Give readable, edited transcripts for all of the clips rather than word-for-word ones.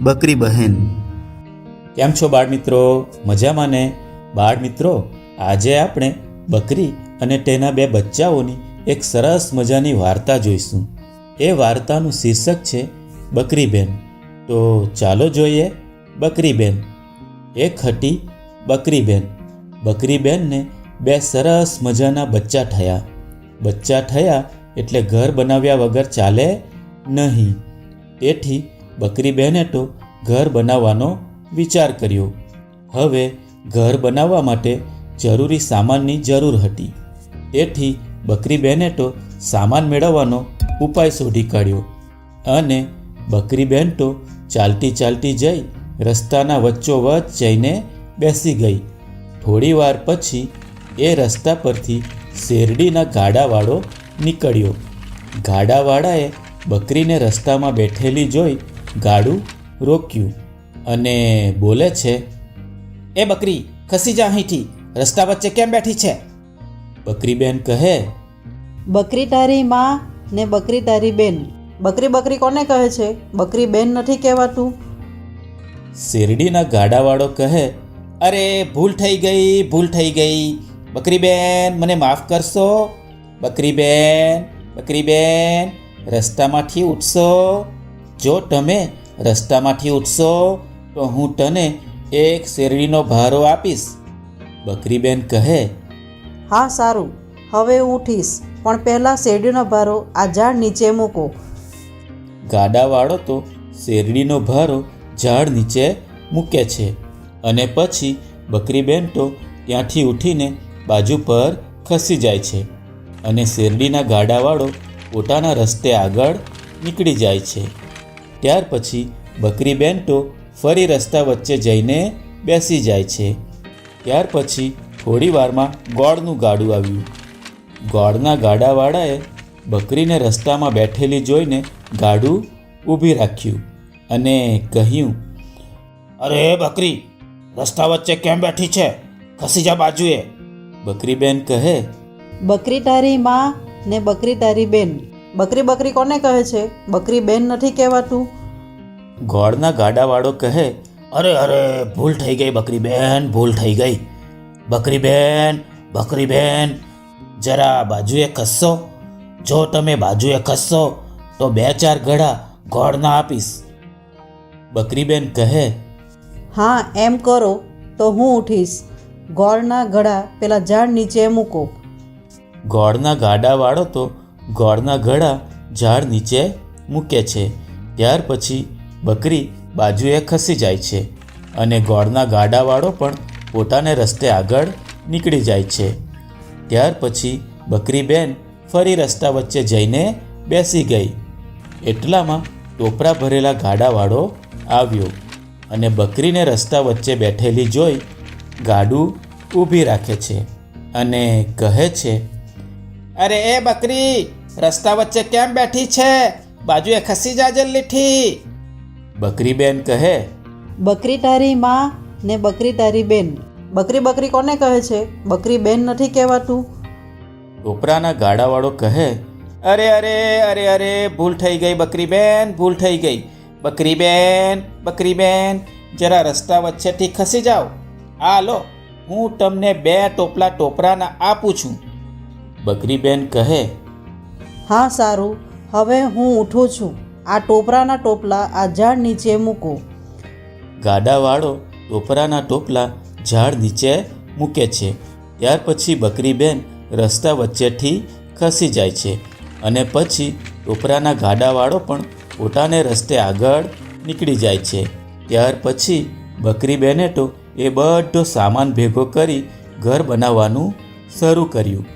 બકરી બહેન. કેમ છો બાળ મિત્રો? મજામાં ને? બાળ મિત્રો, આજે આપણે બકરી અને તેના બે બચ્ચાઓની એક સરસ મજાની વાર્તા જોઈશું. એ વાર્તાનું શીર્ષક છે બકરી બેન. તો ચાલો જોઈએ. બકરી બેન. એક હતી બકરી બેન. બકરી બેનને બે સરસ મજાના બચ્ચા થયા. બચ્ચા થયા એટલે ઘર બનાવ્યા વગર ચાલે નહીં. તેથી બકરી બહેને તો ઘર બનાવવાનો વિચાર કર્યો. હવે ઘર બનાવવા માટે જરૂરી સામાનની જરૂર હતી. તેથી બકરી બહેને તો સામાન મેળવવાનો ઉપાય શોધી કાઢ્યો અને બકરી બહેન તો ચાલતી ચાલતી જઈ રસ્તાના વચ્ચોવચ્ચ જઈને બેસી ગઈ. થોડી વાર પછી એ રસ્તા પરથી શેરડીના ગાડાવાળો નીકળ્યો. ગાડાવાળાએ બકરીને રસ્તામાં બેઠેલી જોઈ ગાડું રોક્યું અને બોલે છે, એ બકરી, ખસી જા અહીંથી, રસ્તા વચ્ચે કેમ બેઠી છે? બકરી બેન કહે, બકરી તારી માં ને બકરી તારી બેન. બકરી બકરી કોને કહે છે? બકરી બેન નથી કહેવાતું. શેરડીના ગાડાવાળો કહે, અરે ભૂલ થઈ ગઈ, ભૂલ થઈ ગઈ. બકરી બેન, મને માફ કરશો. બકરી બેન, બકરી બેન, રસ્તામાંથી ઉઠશો. જો તમે રસ્તામાંથી ઉઠશો તો હું તને એક શેરડીનો ભારો આપીશ. બકરી બેન કહે, હા સારું, હવે હું ઉઠીશ, પણ પહેલાં શેરડીનો ભારો આ ઝાડ નીચે મૂકો. ગાડાવાળો તો શેરડીનો ભારો ઝાડ નીચે મૂકે છે અને પછી બકરી બેન તો ત્યાંથી ઉઠીને બાજુ પર ખસી જાય છે અને શેરડીના ગાડાવાળો પોતાના રસ્તે આગળ નીકળી જાય છે. ત્યાર પછી બકરી બેન તો ફરી રસ્તા વચ્ચે જઈને બેસી જાય છે. ત્યાર પછી થોડી વારમાં ગોળનું ગાડું આવ્યું. ગોળના ગાડાવાળાએ બકરીને રસ્તામાં બેઠેલી જોઈને ગાડું ઊભી રાખ્યું અને કહ્યું, અરે બકરી, રસ્તા વચ્ચે કેમ બેઠી છે? ખસી જા બાજુએ. બકરી બેન કહે, બકરી તારી માં ને બકરી તારી બેન. બકરી બકરી કોને કહે છે? બકરી બેન નથી કહેવાતું. ગોળના ગાડાવાળો કહે, અરે અરે, ભૂલ થઈ ગઈ બકરી બેન, ભૂલ થઈ ગઈ. બકરી બેન, બકરી બેન, જરા બાજુએ ખસશો. જો તમે બાજુએ ખસશો તો 2-4 ઘડા ગોળના આપીશ. બકરી બેન કહે, હા એમ કરો તો હું ઉઠીશ. ગોળના ઘડા પેલા ઝાડ નીચે મૂકો. ગોળના ગાડાવાળો તો ગોળના ઘડા ઝાડ નીચે મૂકે છે. ત્યાર પછી બકરી બાજુએ ખસી જાય છે અને ગોળના ગાડાવાળો પણ પોતાને રસ્તે આગળ નીકળી જાય છે. ત્યાર પછી બકરી બેન ફરી રસ્તા વચ્ચે જઈને બેસી ગઈ. એટલામાં ટોપરા ભરેલા ગાડાવાળો આવ્યો અને બકરીને રસ્તા વચ્ચે બેઠેલી જોઈ ગાડું ઊભી રાખે છે અને કહે છે, અરે એ બકરી, રસ્તા વચ્ચે કેમ બેઠી છે? બાજુએ ખસી જા જલ્દીથી. બકરી બેન કહે, બકરી તારી માં ને બકરી તારી બેન. બકરી બકરી કોને કહે છે? બકરી બેન નથી કહેવાતું. ટોપરાના ગાડાવાળો કહે, અરે અરે અરે અરે, ભૂલ થઈ ગઈ બકરી બેન, ભૂલ થઈ ગઈ. બકરી બેન, બકરી બેન, જરા રસ્તા વચ્ચેથી ખસી જાઓ. આ લો, હું તમને 2 ટોપલા ટોપરાના આપું છું. બકરી બેન કહે, હા સારું, હવે હું ઉઠું છું. આ ટોપરાના ટોપલા આ ઝાડ નીચે મૂકો. ગાડાવાળો ટોપરાના ટોપલા ઝાડ નીચે મૂકે છે. ત્યાર પછી બકરી બેન રસ્તા વચ્ચેથી ખસી જાય છે અને પછી ટોપરાના ગાડાવાળો પણ પોતાને રસ્તે આગળ નીકળી જાય છે. ત્યાર પછી બકરી બેને તો એ બધો સામાન ભેગો કરી ઘર બનાવવાનું શરૂ કર્યું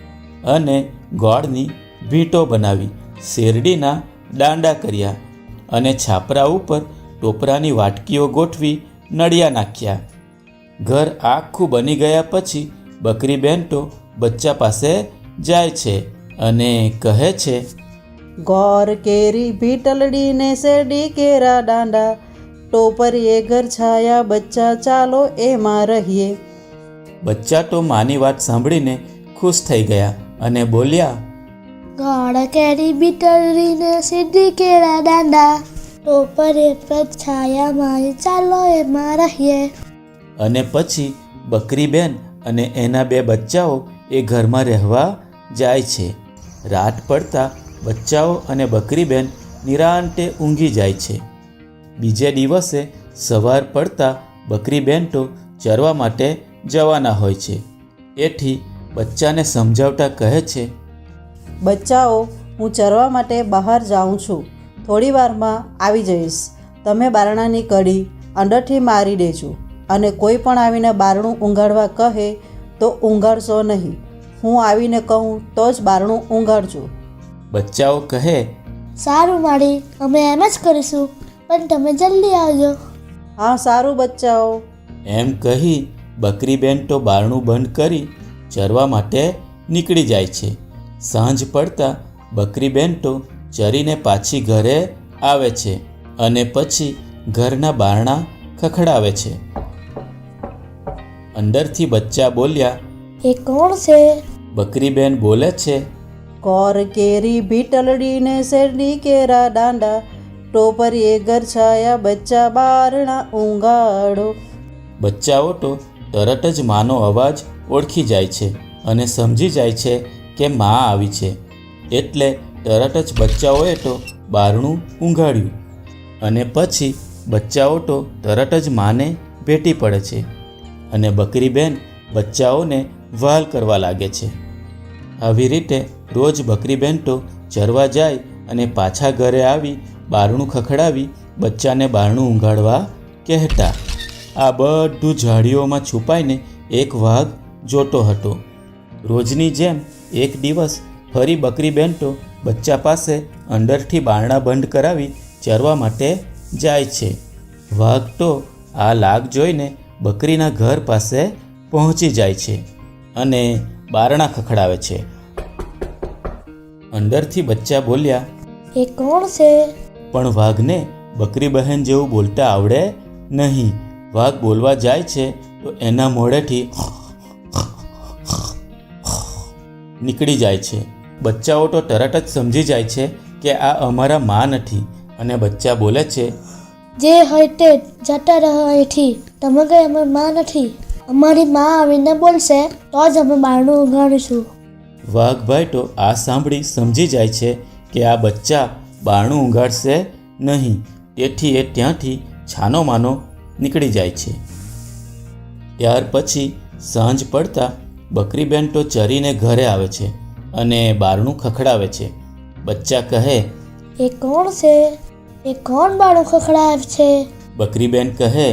અને ગોળની ભીંટો બનાવી, શેરડીના દાંડા કર્યા અને છાપરા ઉપર ટોપરાની વાટકીઓ ગોઠવી નળિયા નાખ્યા. ઘર આખું બની ગયા પછી બકરી બેન તો બચ્ચા પાસે જાય છે અને કહે છે, ગોર કેરી ભીટલડી ને શેરડી કેરા દાંડા, ટોપરીએ ઘર છાયા બચ્ચા, ચાલો એમાં રહીએ. બચ્ચા તો માની વાત સાંભળીને ખુશ થઈ ગયા અને બોલ્યા, ગોળ કેરી બીટરી ને શેરડી કેળા દાંડા. તો પર એક જ છાયા મારી ચાલો એમાં રહીએ. અને પછી બકરીબેન અને એના બે બચ્ચાઓ એ ઘરમાં રહેવા જાય છે. રાત પડતા બચ્ચાઓ અને બકરીબેન નિરાંતે ઊંઘી જાય છે. બીજે દિવસે સવાર પડતા બકરીબેન તો ચરવા માટે જવાના હોય છે. એથી બચ્ચાને સમજાવતા કહે છે, બચ્ચાઓ, હું ચરવા માટે બહાર જાઉં છું. થોડી વારમાં આવી જઈશ. તમે બારણાની કડી અંદરથી મારી દેજો અને કોઈ પણ આવીને બારણું ઊંઘાડવા કહે તો ઊંઘાડશો નહીં. હું આવીને કહું તો જ બારણું ઊંઘાડજો. બચ્ચાઓ કહે, સારું માળી, અમે એમ જ કરીશું, પણ તમે જલ્દી આવજો. હા સારું બચ્ચાઓ. એમ કહી બકરીબેન તો બારણું બંધ કરી ચરવા માટે નીકળી જાય છે. સાંજ પડતા બકરીબેન તો ચરીને પાછી ઘરે આવે છે અને પછી ઘરના બારણા ખખડાવે છે. અંદરથી બચ્ચા બોલ્યા, એ કોણ છે? બકરીબેન બોલે છે, કોર કેરી ભીટલડી ને શેરડી કેરા દાંડા, ટોપરીએ ઘર છાયા બચ્ચા બારણા ઊંઘાડો. બચ્ચાઓ તો તરત જ માનો અવાજ ઓળખી જાય છે અને સમજી જાય છે કે મા આવી છે. એટલે તરત જ બચ્ચાઓએ તો બારણું ઊંઘાડ્યું અને પછી બચ્ચાઓ તો તરત જ માને ભેટી પડે છે અને બકરીબેન બચ્ચાઓને વહાલ કરવા લાગે છે. આવી રીતે રોજ બકરીબેન તો ચરવા જાય અને પાછા ઘરે આવી બારણું ખખડાવી બચ્ચાને બારણું ઊંઘાડવા કહેતા. આ બધું ઝાડીઓમાં છુપાઈને એક વાઘ જોતો હતો. રોજની જેમ એક દિવસ ફરી બકરીબેન તો બચ્ચા પાસે અંદરથી બારણા બંધ કરાવી ચરવા માટે જાય છે. વાઘ તો આ લાગ જોઈને બકરીના ઘર પાસે પહોંચી જાય છે અને બારણા ખખડાવે છે. અંદરથી બચ્ચા બોલ્યા, એ કોણ છે? પણ વાઘને બકરી બહેન જેવું બોલતા આવડે નહીં. વાઘ બોલવા જાય છે તો એના મોઢેથી નીકળી જાય છે. બચ્ચાઓ તો તરત જ સમજી જાય છે કે આ અમારા મા નથી અને બચ્ચા બોલે છે, જે હોય તે જતા રહો અહીંથી, તમે કઈ અમારી માં નથી. અમારી માં આવીને બોલશે તો જ અમે બારણું ઊંઘાડીશું. વાઘભાઈ તો આ સાંભળી સમજી જાય છે કે આ બચ્ચા બારણું ઊંઘાડશે નહીં. તેથી એ ત્યાંથી છાનો માનો નીકળી જાય છે. ત્યાર પછી સાંજ પડતા બકરીબેન તો ચરીને ઘરે આવે છે અને બારણું ખખડાવે છે. બચ્ચા કહે, એ કોણ છે? એ કોણ બાળું ખખડાવે છે? બકરીબેન કહે,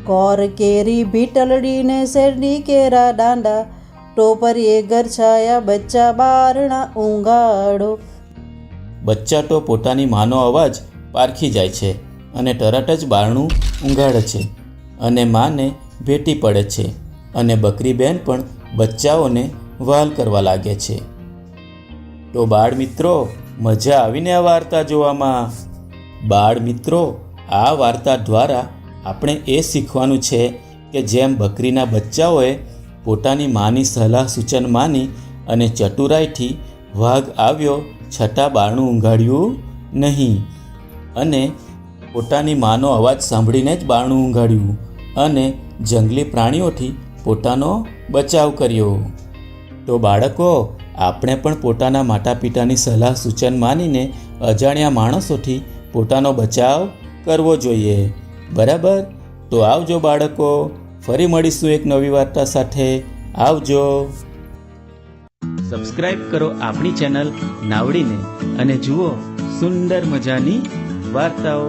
કોર કેરી ભીટલડી ને શેરડી કેરા દાંડા, ટોપરીએ ઘર છાયા બચ્ચા બારણા ઊંઘાડો. બચ્ચા તો પોતાની માનો અવાજ પારખી જાય છે અને તરત જ બારણું ઊંઘાડે છે અને માને ભેટી પડે છે અને બકરીબેન પણ બચ્ચાઓને વહાલ કરવા લાગે છે. તો બાળ મિત્રો, મજા આવીને આ વાર્તા જોવામાં. બાળ મિત્રો, આ વાર્તા દ્વારા આપણે એ શીખવાનું છે કે જેમ બકરીના બચ્ચાઓએ પોતાની માની સલાહ સૂચન માની અને ચતુરાઈથી વાઘ આવ્યો છતાં બારણું ઊંઘાડ્યું નહીં અને પોતાની માનો અવાજ સાંભળીને જ બારણું ઊંઘાડ્યું અને જંગલી પ્રાણીઓથી પોતાનો બચાવ કર્યો. તો બાળકો, આપણે પણ પોતાના માતા પિતાની સલાહ સૂચન માનીને અજાણ્યા માણસોથી પોતાનો બચાવ કરવો જોઈએ. બરાબર? તો આવજો બાળકો, ફરી મળીશું એક નવી વાર્તા સાથે. આવજો. સબસ્ક્રાઇબ કરો આપણી ચેનલ નાવડીને અને જુઓ સુંદર મજાની વાર્તાઓ.